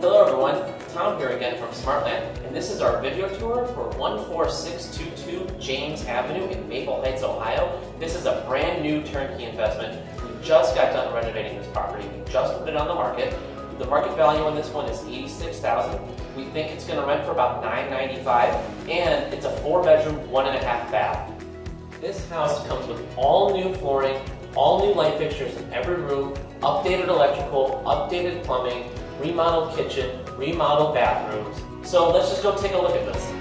Hello everyone, Tom here again from Smartland, and this is our video tour for 14622 James Avenue in Maple Heights, Ohio. This is a brand new turnkey investment. We just got done renovating this property. We just put it on the market. The market value on this one is $86,000. We think it's going to rent for about $995, and it's a 4-bedroom, 1.5 bath. This house comes with all new flooring, all new light fixtures in every room, updated electrical, updated plumbing, remodeled kitchen, remodeled bathrooms. So let's just go take a look at this.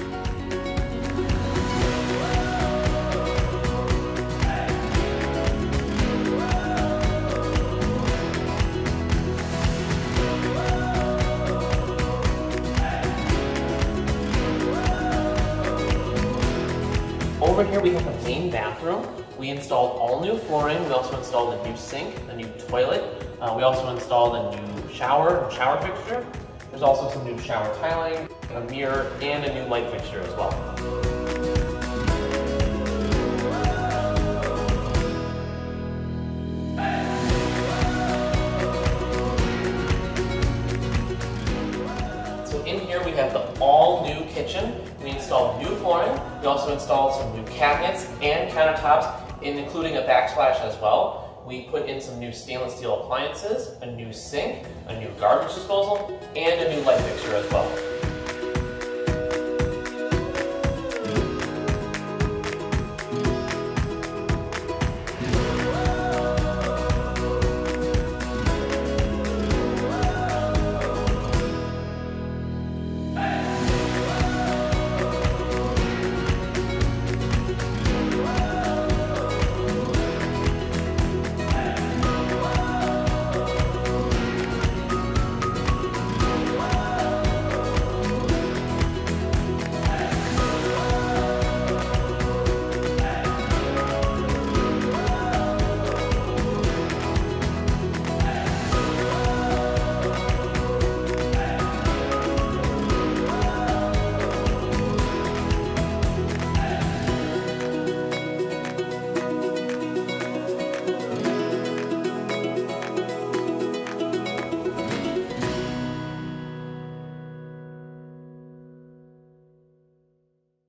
Over here we have the main bathroom. We installed all new flooring. We also installed a new sink, a new toilet. We also installed a new shower fixture. There's also some new shower tiling, a mirror, and a new light fixture as well. So in here we have the all-new kitchen. We installed new flooring. We also installed some new cabinets and countertops, including a backsplash as well. We put in some new stainless steel appliances, a new sink, a new garbage disposal, and a new light fixture as well.